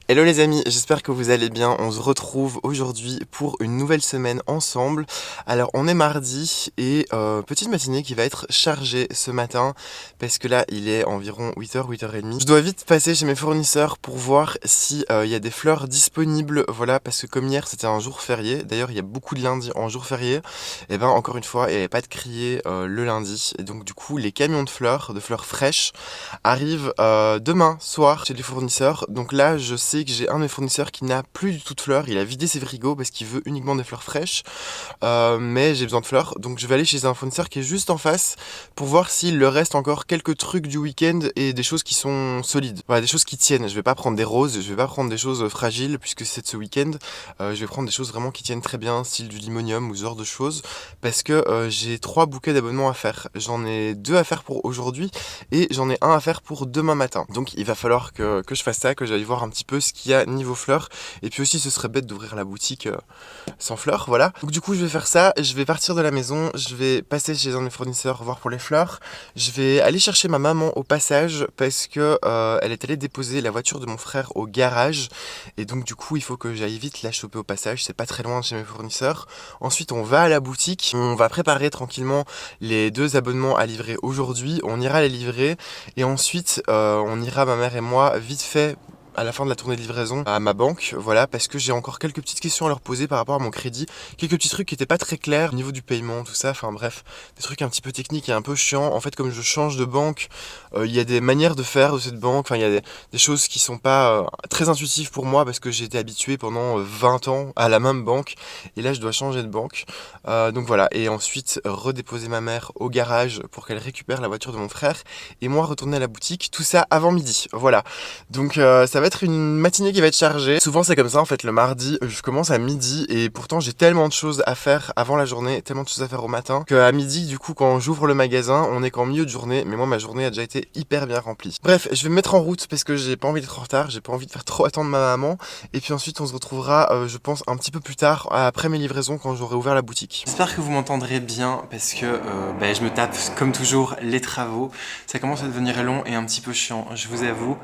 Hello les amis, j'espère que vous allez bien. On se retrouve aujourd'hui pour une nouvelle semaine ensemble. Alors on est mardi et petite matinée qui va être chargée ce matin parce que là il est environ 8h, 8h30. Je dois vite passer chez mes fournisseurs pour voir si il y a des fleurs disponibles. Voilà, parce que comme hier c'était un jour férié, d'ailleurs il y a beaucoup de lundis en jour férié, et ben encore une fois il n'y avait pas de crier le lundi. Et donc du coup les camions de fleurs fraîches arrive demain soir chez les fournisseurs. Donc là, je sais que j'ai un de mes fournisseurs qui n'a plus du tout de fleurs. Il a vidé ses frigos parce qu'il veut uniquement des fleurs fraîches. Mais j'ai besoin de fleurs. Donc je vais aller chez un fournisseur qui est juste en face pour voir s'il leur reste encore quelques trucs du week-end et des choses qui sont solides. Voilà, des choses qui tiennent. Je vais pas prendre des roses, je vais pas prendre des choses fragiles puisque c'est de ce week-end. Je vais prendre des choses vraiment qui tiennent très bien, style du limonium ou ce genre de choses. Parce que j'ai 3 bouquets d'abonnements à faire. J'en ai 2 à faire pour aujourd'hui et j'en ai un à faire pour demain matin. Donc il va falloir que je fasse ça, que j'aille voir un petit peu ce qu'il y a niveau fleurs. Et puis aussi ce serait bête d'ouvrir la boutique sans fleurs, voilà. Donc du coup je vais faire ça, je vais partir de la maison, je vais passer chez un de mes fournisseurs voir pour les fleurs. Je vais aller chercher ma maman au passage parce que elle est allée déposer la voiture de mon frère au garage. Et donc du coup il faut que j'aille vite la choper au passage, c'est pas très loin de chez mes fournisseurs. Ensuite on va à la boutique, on va préparer tranquillement les 2 abonnements à livrer aujourd'hui, on ira les livrer et ensuite on ira ma mère et moi vite fait à la fin de la tournée de livraison à ma banque, voilà, parce que j'ai encore quelques petites questions à leur poser par rapport à mon crédit, quelques petits trucs qui étaient pas très clairs au niveau du paiement, tout ça, enfin bref, des trucs un petit peu techniques et un peu chiants. En fait, comme je change de banque, il y a des manières de faire de cette banque, enfin il y a des choses qui sont pas très intuitives pour moi parce que j'ai été habitué pendant 20 ans à la même banque et là je dois changer de banque. Donc voilà, et ensuite redéposer ma mère au garage pour qu'elle récupère la voiture de mon frère et moi retourner à la boutique, tout ça avant midi, voilà. Donc ça va être une matinée qui va être chargée. Souvent c'est comme ça en fait, le mardi je commence à midi et pourtant j'ai tellement de choses à faire avant la journée, tellement de choses à faire au matin, qu'à midi du coup quand j'ouvre le magasin, on est qu'en milieu de journée, mais moi ma journée a déjà été hyper bien remplie. Bref, je vais me mettre en route parce que j'ai pas envie d'être en retard, j'ai pas envie de faire trop attendre ma maman, et puis ensuite on se retrouvera je pense un petit peu plus tard, après mes livraisons quand j'aurai ouvert la boutique. J'espère que vous m'entendrez bien parce que je me tape comme toujours les travaux. Ça commence à devenir long et un petit peu chiant, je vous avoue.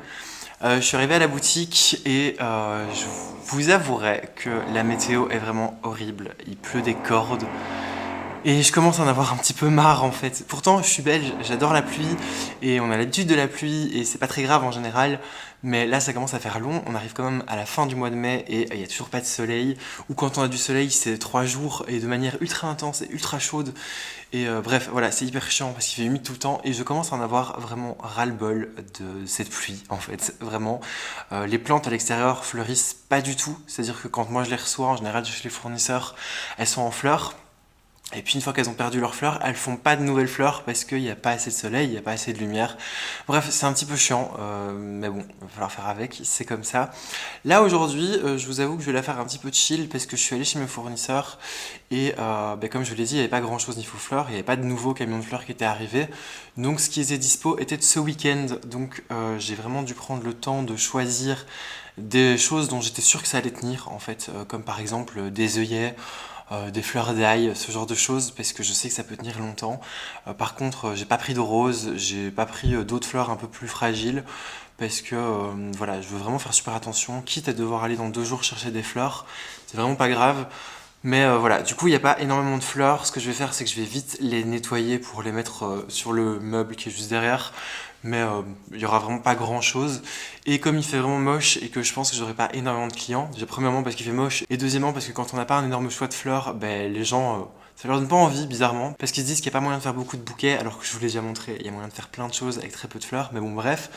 Je suis arrivé à la boutique et je vous avouerai que la météo est vraiment horrible. Il pleut des cordes. Et je commence à en avoir un petit peu marre en fait. Pourtant, je suis belge, j'adore la pluie et on a l'habitude de la pluie et c'est pas très grave en général. Mais là, ça commence à faire long. On arrive quand même à la fin du mois de mai et il y a toujours pas de soleil. Ou quand on a du soleil, c'est 3 jours et de manière ultra intense et ultra chaude. Et bref, voilà, c'est hyper chiant parce qu'il fait humide tout le temps et je commence à en avoir vraiment ras-le-bol de cette pluie en fait. Vraiment, les plantes à l'extérieur fleurissent pas du tout. C'est-à-dire que quand moi je les reçois en général chez les fournisseurs, elles sont en fleurs. Et puis une fois qu'elles ont perdu leurs fleurs, elles font pas de nouvelles fleurs parce qu'il n'y a pas assez de soleil, il n'y a pas assez de lumière. Bref, c'est un petit peu chiant, mais bon, il va falloir faire avec, c'est comme ça. Là aujourd'hui, je vous avoue que je vais la faire un petit peu chill parce que je suis allé chez mes fournisseurs et comme je vous l'ai dit, il n'y avait pas grand chose niveau fleurs, il n'y avait pas de nouveaux camions de fleurs qui étaient arrivés. Donc ce qui était dispo était de ce week-end, donc j'ai vraiment dû prendre le temps de choisir des choses dont j'étais sûr que ça allait tenir en fait, comme par exemple des œillets, des fleurs d'ail, ce genre de choses, parce que je sais que ça peut tenir longtemps. Par contre, j'ai pas pris de rose, j'ai pas pris d'autres fleurs un peu plus fragiles, parce que voilà, je veux vraiment faire super attention, quitte à devoir aller dans 2 jours chercher des fleurs, c'est vraiment pas grave. Mais voilà, du coup, il n'y a pas énormément de fleurs. Ce que je vais faire, c'est que je vais vite les nettoyer pour les mettre sur le meuble qui est juste derrière. Mais il n'y aura vraiment pas grand chose. Et comme il fait vraiment moche et que je pense que j'aurai pas énormément de clients, déjà premièrement parce qu'il fait moche, et deuxièmement parce que quand on n'a pas un énorme choix de fleurs, les gens, ça leur donne pas envie bizarrement, parce qu'ils se disent qu'il n'y a pas moyen de faire beaucoup de bouquets, alors que je vous l'ai déjà montré, il y a moyen de faire plein de choses avec très peu de fleurs. Mais bon, bref,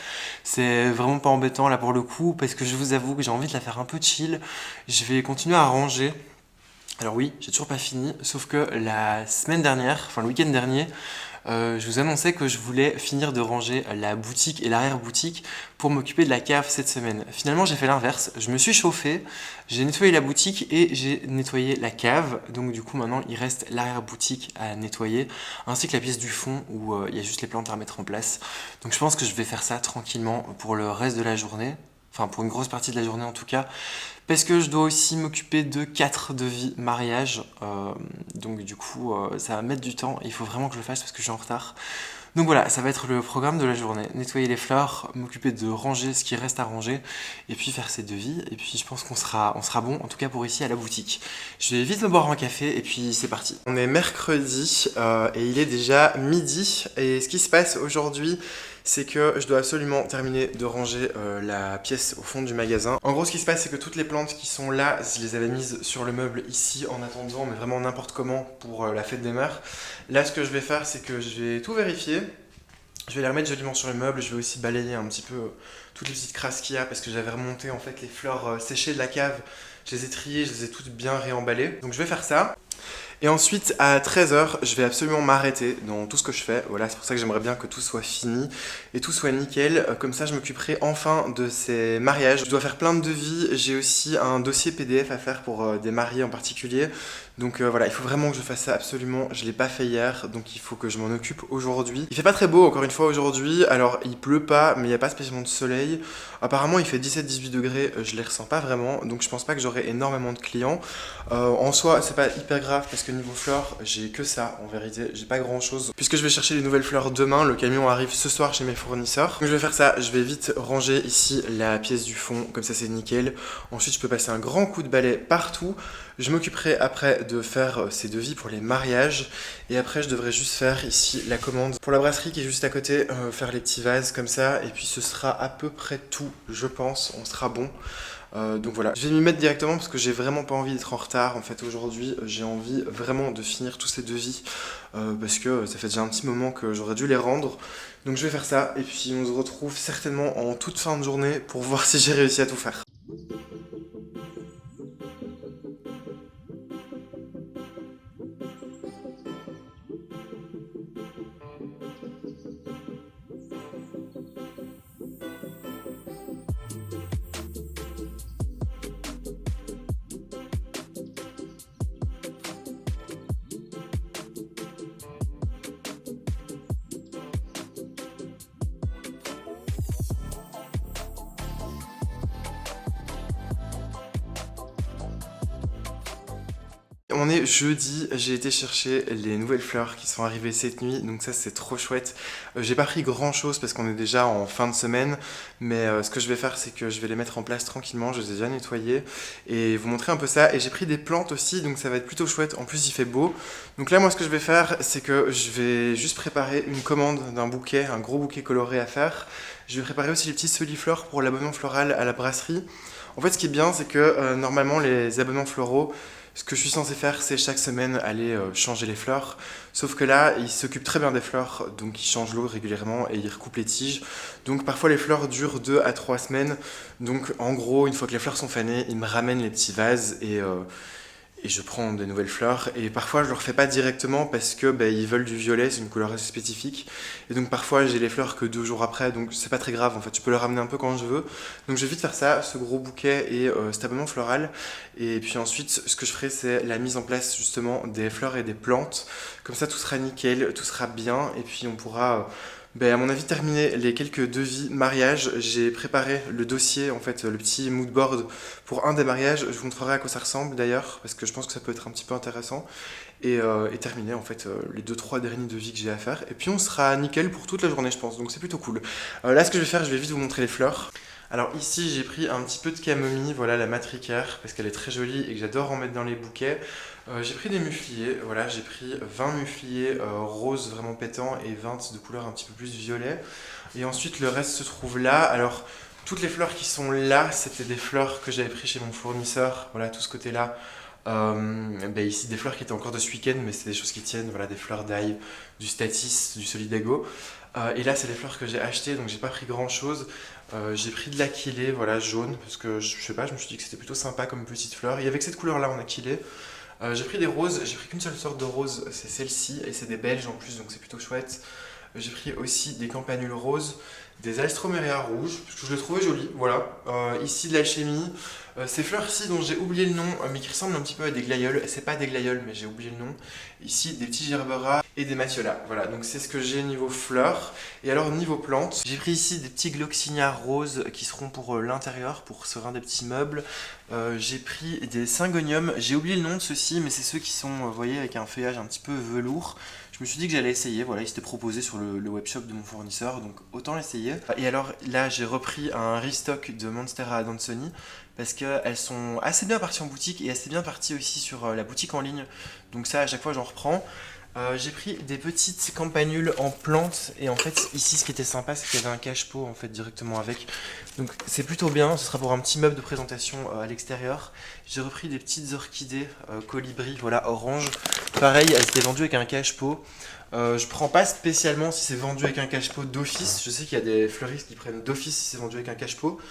c'est vraiment pas embêtant là pour le coup, parce que je vous avoue que j'ai envie de la faire un peu chill. Je vais continuer à ranger. Alors oui, j'ai toujours pas fini, sauf que la semaine dernière, enfin le week-end dernier, je vous annonçais que je voulais finir de ranger la boutique et l'arrière-boutique pour m'occuper de la cave cette semaine. Finalement, j'ai fait l'inverse. Je me suis chauffé, j'ai nettoyé la boutique et j'ai nettoyé la cave. Donc du coup, maintenant, il reste l'arrière-boutique à nettoyer, ainsi que la pièce du fond où il y a juste les plantes à remettre en place. Donc je pense que je vais faire ça tranquillement pour le reste de la journée. Enfin, pour une grosse partie de la journée en tout cas. Parce que je dois aussi m'occuper de 4 devis mariage. Donc du coup, ça va mettre du temps. Il faut vraiment que je le fasse parce que je suis en retard. Donc voilà, ça va être le programme de la journée. Nettoyer les fleurs, m'occuper de ranger ce qui reste à ranger, et puis faire ses devis. Et puis je pense on sera bon, en tout cas pour ici à la boutique. Je vais vite me boire un café, et puis c'est parti. On est mercredi, et il est déjà midi. Et ce qui se passe aujourd'hui, c'est que je dois absolument terminer de ranger la pièce au fond du magasin. En gros, ce qui se passe, c'est que toutes les plantes qui sont là, je les avais mises sur le meuble ici en attendant, mais vraiment n'importe comment pour la fête des mères. Là, ce que je vais faire, c'est que je vais tout vérifier. Je vais les remettre joliment sur le meuble. Je vais aussi balayer un petit peu toutes les petites crasses qu'il y a parce que j'avais remonté en fait les fleurs séchées de la cave. Je les ai triées, je les ai toutes bien réemballées. Donc je vais faire ça. Et ensuite, à 13h, je vais absolument m'arrêter dans tout ce que je fais. Voilà, c'est pour ça que j'aimerais bien que tout soit fini et tout soit nickel. Comme ça, je m'occuperai enfin de ces mariages. Je dois faire plein de devis. J'ai aussi un dossier PDF à faire pour des mariés en particulier. Donc voilà, il faut vraiment que je fasse ça absolument. Je ne l'ai pas fait hier, donc il faut que je m'en occupe aujourd'hui. Il fait pas très beau, encore une fois, aujourd'hui. Alors, il pleut pas, mais il n'y a pas spécialement de soleil. Apparemment, il fait 17-18 degrés. Je les ressens pas vraiment, donc je pense pas que j'aurai énormément de clients. En soi, c'est pas hyper grave parce que niveau fleurs, j'ai que ça en vérité, j'ai pas grand chose. Puisque je vais chercher les nouvelles fleurs demain, le camion arrive ce soir chez mes fournisseurs. Donc je vais faire ça, je vais vite ranger ici la pièce du fond, comme ça c'est nickel. Ensuite, je peux passer un grand coup de balai partout. Je m'occuperai après de faire ces devis pour les mariages. Et après, je devrais juste faire ici la commande pour la brasserie qui est juste à côté, faire les petits vases comme ça. Et puis ce sera à peu près tout, je pense, on sera bon. Donc voilà, je vais m'y mettre directement parce que j'ai vraiment pas envie d'être en retard en fait aujourd'hui. J'ai envie vraiment de finir tous ces devis parce que ça fait déjà un petit moment que j'aurais dû les rendre. Donc je vais faire ça et puis on se retrouve certainement en toute fin de journée pour voir si j'ai réussi à tout faire. On est jeudi, j'ai été chercher les nouvelles fleurs qui sont arrivées cette nuit, donc ça c'est trop chouette. J'ai pas pris grand chose parce qu'on est déjà en fin de semaine, mais ce que je vais faire c'est que je vais les mettre en place tranquillement, je les ai déjà nettoyées et vous montrer un peu ça. Et j'ai pris des plantes aussi, donc ça va être plutôt chouette, en plus il fait beau. Donc là moi ce que je vais faire c'est que je vais juste préparer une commande d'un bouquet, un gros bouquet coloré à faire. Je vais préparer aussi les petits soliflores pour l'abonnement floral à la brasserie. En fait ce qui est bien c'est que normalement les abonnements floraux, ce que je suis censé faire, c'est chaque semaine aller changer les fleurs. Sauf que là, il s'occupe très bien des fleurs, donc il change l'eau régulièrement et il recoupe les tiges. Donc parfois les fleurs durent 2 à 3 semaines. Donc en gros, une fois que les fleurs sont fanées, il me ramène les petits vases et je prends de nouvelles fleurs. Et parfois je ne leur fais pas directement parce que ils veulent du violet, c'est une couleur assez spécifique. Et donc parfois j'ai les fleurs que 2 jours après, donc c'est pas très grave en fait, tu peux les ramener un peu quand je veux. Donc je vais vite faire ça, ce gros bouquet et cet abonnement floral. Et puis ensuite ce que je ferai c'est la mise en place justement des fleurs et des plantes. Comme ça tout sera nickel, tout sera bien et puis on pourra... à mon avis, terminer les quelques devis mariage. J'ai préparé le dossier, en fait, le petit mood board pour un des mariages. Je vous montrerai à quoi ça ressemble d'ailleurs, parce que je pense que ça peut être un petit peu intéressant. Et terminer en fait les 2-3 derniers devis que j'ai à faire. Et puis on sera nickel pour toute la journée, je pense. Donc c'est plutôt cool. Là, ce que je vais faire, je vais vite vous montrer les fleurs. Alors ici j'ai pris un petit peu de camomille, voilà la matricaire, parce qu'elle est très jolie et que j'adore en mettre dans les bouquets. J'ai pris des mufliers, voilà j'ai pris 20 mufliers roses vraiment pétants et 20 de couleur un petit peu plus violet. Et ensuite le reste se trouve là. Alors toutes les fleurs qui sont là, c'était des fleurs que j'avais pris chez mon fournisseur, voilà tout ce côté-là. Ici des fleurs qui étaient encore de ce week-end, mais c'est des choses qui tiennent, voilà des fleurs d'ail, du Statis, du Solidago. Et là c'est des fleurs que j'ai achetées, donc j'ai pas pris grand chose. J'ai pris de l'aquilée, voilà jaune, parce que je sais pas, je me suis dit que c'était plutôt sympa comme petite fleur. Et avec cette couleur là en aquilée, j'ai pris des roses, j'ai pris qu'une seule sorte de rose, c'est celle-ci, et c'est des belges en plus, donc c'est plutôt chouette. J'ai pris aussi des campanules roses, des alstroemeria rouges, parce que je les trouvais jolies, voilà. Ici de l'alchimie, ces fleurs-ci dont j'ai oublié le nom, mais qui ressemblent un petit peu à des glaïeuls, c'est pas des glaïeuls, mais j'ai oublié le nom. Ici des petits gerbera, et des matiolas. Voilà, donc c'est ce que j'ai niveau fleurs. Et alors niveau plantes, j'ai pris ici des petits gloxinia roses qui seront pour l'intérieur, pour serein des petits meubles. J'ai pris des syngoniums, j'ai oublié le nom de ceux-ci, mais c'est ceux qui sont, vous voyez, avec un feuillage un petit peu velours. Je me suis dit que j'allais essayer, voilà, il s'était proposé sur le webshop de mon fournisseur, donc autant l'essayer. Et alors là, j'ai repris un restock de Monstera Adansonii, parce qu'elles sont assez bien parties en boutique et assez bien parties aussi sur la boutique en ligne. Donc ça, à chaque fois, j'en reprends. J'ai pris des petites campanules en plantes et en fait ici ce qui était sympa c'est qu'il y avait un cache-pot en fait directement avec, donc c'est plutôt bien, ce sera pour un petit meuble de présentation à l'extérieur. J'ai repris des petites orchidées colibri, voilà, orange, pareil elles étaient vendues avec un cache-pot. Je prends pas spécialement si c'est vendu avec un cache-pot d'office, je sais qu'il y a des fleuristes qui prennent d'office si c'est vendu avec un cache-pot.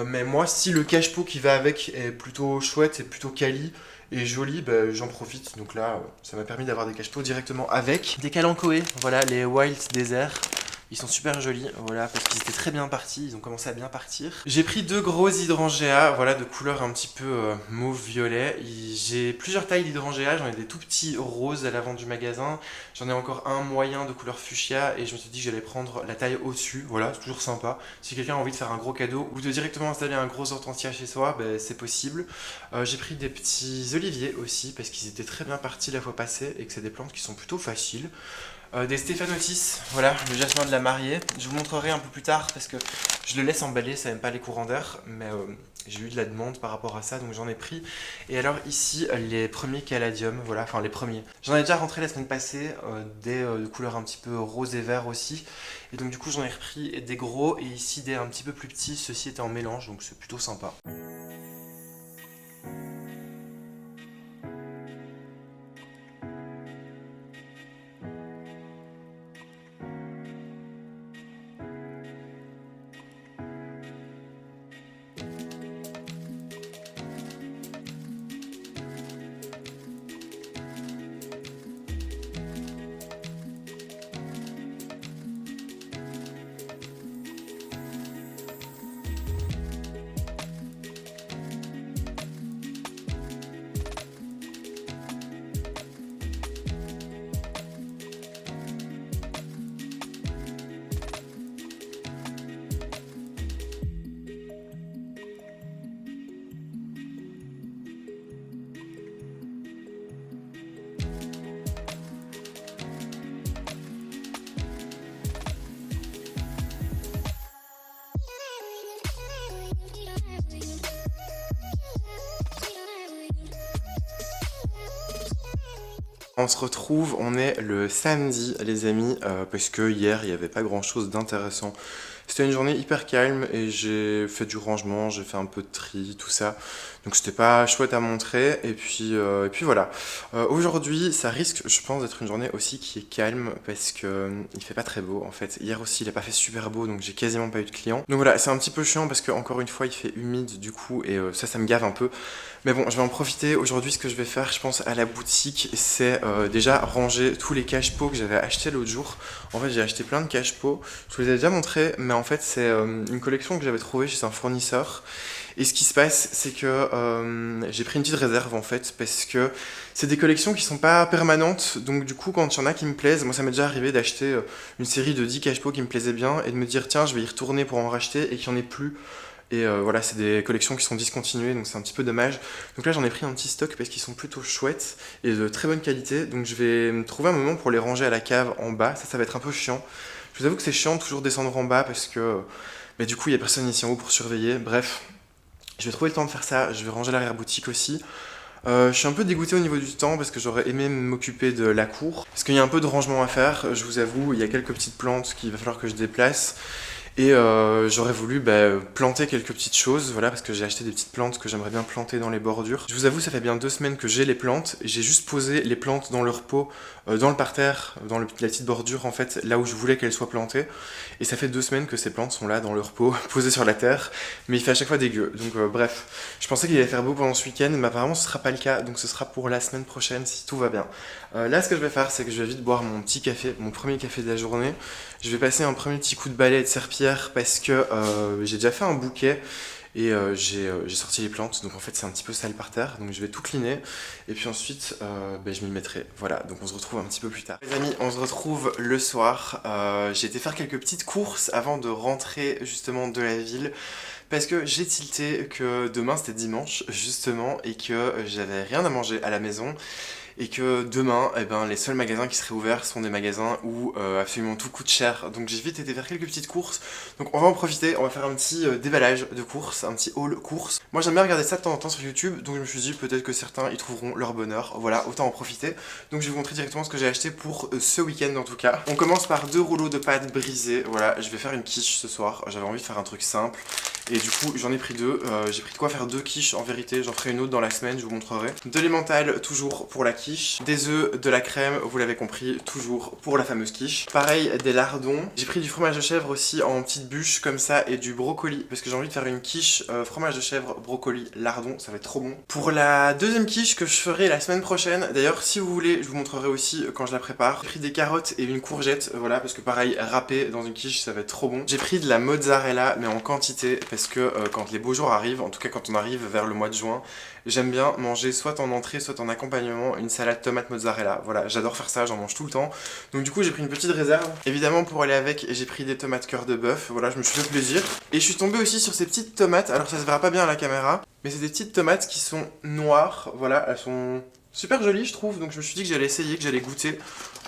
Mais moi, si le cache-pot qui va avec est plutôt chouette et plutôt quali et joli, bah, j'en profite. Donc là, ça m'a permis d'avoir des cache-pots directement avec. Des kalanchoé, voilà, les Wild Desert. Ils sont super jolis, voilà, parce qu'ils étaient très bien partis, ils ont commencé à bien partir. J'ai pris 2 gros hydrangea, voilà, de couleur un petit peu mauve-violet. J'ai plusieurs tailles d'hydrangea, j'en ai des tout petits roses à l'avant du magasin. J'en ai encore un moyen de couleur fuchsia et je me suis dit que j'allais prendre la taille au-dessus, voilà, c'est toujours sympa. Si quelqu'un a envie de faire un gros cadeau ou de directement installer un gros hortensia chez soi, ben, c'est possible. J'ai pris des petits oliviers aussi, parce qu'ils étaient très bien partis la fois passée et que c'est des plantes qui sont plutôt faciles. Des stéphanotis, voilà, le jasmin de la mariée. Je vous montrerai un peu plus tard parce que je le laisse emballer, ça n'aime pas les courants d'air, mais j'ai eu de la demande par rapport à ça, donc j'en ai pris. Et alors ici, les premiers caladiums, voilà, enfin les premiers. J'en ai déjà rentré la semaine passée, des de couleur un petit peu rose et vert aussi. Et donc du coup j'en ai repris des gros et ici des un petit peu plus petits, ceux-ci étaient en mélange, donc c'est plutôt sympa. On se retrouve, on est le samedi les amis, parce que hier il n'y avait pas grand chose d'intéressant. C'était une journée hyper calme et j'ai fait du rangement, j'ai fait un peu de tri, tout ça. Donc c'était pas chouette à montrer. Et puis voilà. Aujourd'hui, ça risque, je pense, d'être une journée aussi qui est calme parce que il fait pas très beau en fait. Hier aussi, il a pas fait super beau, donc j'ai quasiment pas eu de clients. Donc voilà, c'est un petit peu chiant parce que encore une fois, il fait humide du coup et ça me gave un peu. Mais bon, je vais en profiter. Aujourd'hui, ce que je vais faire, je pense, à la boutique, c'est déjà ranger tous les cache-pots que j'avais achetés l'autre jour. En fait, j'ai acheté plein de cache-pots. Je vous les ai déjà montrés, mais en fait, c'est une collection que j'avais trouvée chez un fournisseur. Et ce qui se passe, c'est que j'ai pris une petite réserve en fait, parce que c'est des collections qui sont pas permanentes. Donc du coup, quand il y en a qui me plaisent, moi ça m'est déjà arrivé d'acheter une série de 10 cache-pots qui me plaisaient bien et de me dire tiens, je vais y retourner pour en racheter et qu'il n'y en ait plus. Et voilà, c'est des collections qui sont discontinuées, donc c'est un petit peu dommage. Donc là, j'en ai pris un petit stock parce qu'ils sont plutôt chouettes et de très bonne qualité. Donc je vais me trouver un moment pour les ranger à la cave en bas. Ça va être un peu chiant. Je vous avoue que c'est chiant de toujours descendre en bas parce que mais du coup, il n'y a personne ici en haut pour surveiller. Bref, je vais trouver le temps de faire ça. Je vais ranger l'arrière-boutique aussi. Je suis un peu dégoûté au niveau du temps parce que j'aurais aimé m'occuper de la cour. Parce qu'il y a un peu de rangement à faire, je vous avoue. Il y a quelques petites plantes qu'il va falloir que je déplace. Et j'aurais voulu planter quelques petites choses, voilà, parce que j'ai acheté des petites plantes que j'aimerais bien planter dans les bordures. Je vous avoue, ça fait bien 2 semaines que j'ai les plantes, et j'ai juste posé les plantes dans leur pot, dans le parterre, dans la petite bordure en fait, là où je voulais qu'elles soient plantées. Et ça fait 2 semaines que ces plantes sont là dans leur pot, posées sur la terre, mais il fait à chaque fois dégueu. Donc bref, je pensais qu'il allait faire beau pendant ce week-end, mais apparemment ce sera pas le cas, donc ce sera pour la semaine prochaine si tout va bien. Là, ce que je vais faire, c'est que je vais vite boire mon petit café, mon premier café de la journée. Je vais passer un premier petit coup de balai et de serpillière parce que j'ai déjà fait un bouquet Et j'ai sorti les plantes, donc en fait c'est un petit peu sale par terre, donc je vais tout cleaner. Et puis ensuite, je m'y mettrai. Voilà, donc on se retrouve un petit peu plus tard. Les amis, on se retrouve le soir. J'ai été faire quelques petites courses avant de rentrer justement de la ville. Parce que j'ai tilté que demain c'était dimanche justement et que j'avais rien à manger à la maison. Et que demain, eh ben, les seuls magasins qui seraient ouverts sont des magasins où absolument tout coûte cher. Donc j'ai vite été faire quelques petites courses. Donc on va en profiter, on va faire un petit déballage de courses, un petit haul courses. Moi j'aime bien regarder ça de temps en temps sur YouTube, donc je me suis dit peut-être que certains y trouveront leur bonheur. Voilà, autant en profiter. Donc je vais vous montrer directement ce que j'ai acheté pour ce week-end en tout cas. On commence par 2 rouleaux de pâtes brisées. Voilà, je vais faire une quiche ce soir. J'avais envie de faire un truc simple. Et du coup j'en ai pris 2, j'ai pris de quoi faire 2 quiches en vérité, j'en ferai une autre dans la semaine, je vous montrerai. De l'emmental toujours pour la quiche, des œufs, de la crème, vous l'avez compris, toujours pour la fameuse quiche. Pareil, des lardons, j'ai pris du fromage de chèvre aussi en petites bûches comme ça et du brocoli, parce que j'ai envie de faire une quiche fromage de chèvre, brocoli, lardon, ça va être trop bon. Pour la deuxième quiche que je ferai la semaine prochaine, d'ailleurs si vous voulez je vous montrerai aussi quand je la prépare, j'ai pris des carottes et une courgette, voilà, parce que pareil, râpé dans une quiche ça va être trop bon. J'ai pris de la mozzarella mais en quantité, parce que quand les beaux jours arrivent, en tout cas quand on arrive vers le mois de juin, j'aime bien manger soit en entrée, soit en accompagnement une salade tomate mozzarella. Voilà, j'adore faire ça, j'en mange tout le temps. Donc du coup j'ai pris une petite réserve. Évidemment pour aller avec, j'ai pris des tomates cœur de bœuf. Voilà, je me suis fait plaisir. Et je suis tombé aussi sur ces petites tomates, alors ça se verra pas bien à la caméra, mais c'est des petites tomates qui sont noires. Voilà, elles sont super jolies je trouve, donc je me suis dit que j'allais essayer, que j'allais goûter.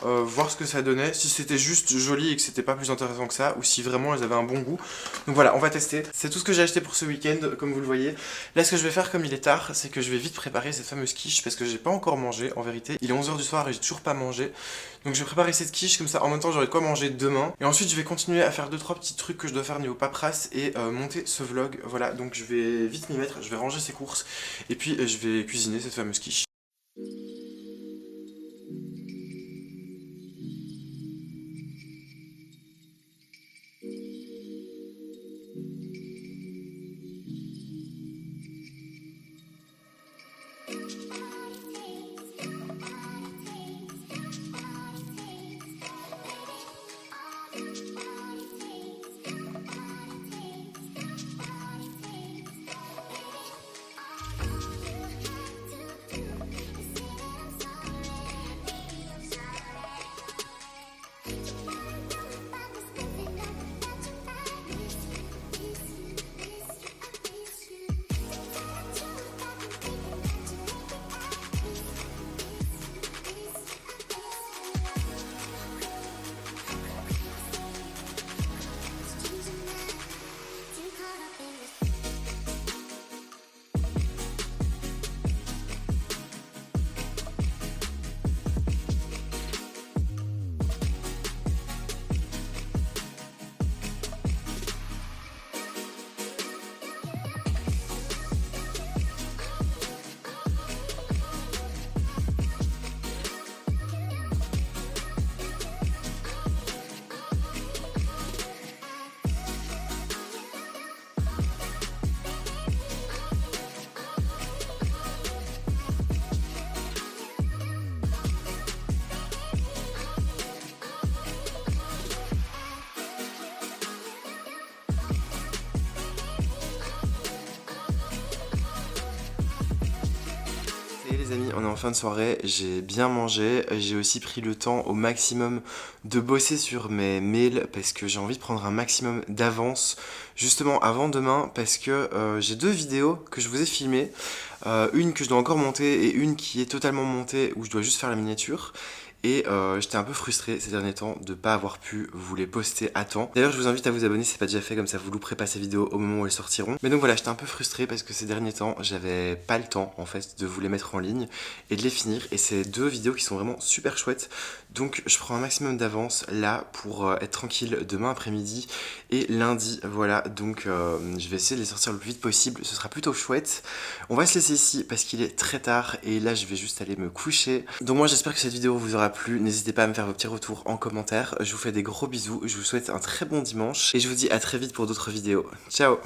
Voir ce que ça donnait, si c'était juste joli et que c'était pas plus intéressant que ça, ou si vraiment elles avaient un bon goût. Donc voilà, on va tester. C'est tout ce que j'ai acheté pour ce week-end, comme vous le voyez. Là, ce que je vais faire, comme il est tard, c'est que je vais vite préparer cette fameuse quiche, parce que j'ai pas encore mangé, en vérité. Il est 11 h du soir et j'ai toujours pas mangé. Donc je vais préparer cette quiche, comme ça, en même temps, j'aurai de quoi manger demain. Et ensuite, je vais continuer à faire 2-3 petits trucs que je dois faire niveau paperasse et monter ce vlog. Voilà, donc je vais vite m'y mettre, je vais ranger ces courses, et puis je vais cuisiner cette fameuse quiche. Les amis, on est en fin de soirée, j'ai bien mangé, j'ai aussi pris le temps au maximum de bosser sur mes mails parce que j'ai envie de prendre un maximum d'avance justement avant demain, parce que j'ai 2 vidéos que je vous ai filmées, une que je dois encore monter et une qui est totalement montée où je dois juste faire la miniature. Et j'étais un peu frustré ces derniers temps de ne pas avoir pu vous les poster à temps. D'ailleurs je vous invite à vous abonner si c'est pas déjà fait, comme ça vous louperez pas ces vidéos au moment où elles sortiront. Mais donc voilà, j'étais un peu frustré parce que ces derniers temps j'avais pas le temps en fait de vous les mettre en ligne et de les finir. Et c'est 2 vidéos qui sont vraiment super chouettes. Donc je prends un maximum d'avance là pour être tranquille demain après-midi et lundi. Voilà, donc je vais essayer de les sortir le plus vite possible, ce sera plutôt chouette. On va se laisser ici parce qu'il est très tard et là je vais juste aller me coucher. Donc moi j'espère que cette vidéo vous aura plu, n'hésitez pas à me faire vos petits retours en commentaire. Je vous fais des gros bisous, je vous souhaite un très bon dimanche et je vous dis à très vite pour d'autres vidéos. Ciao!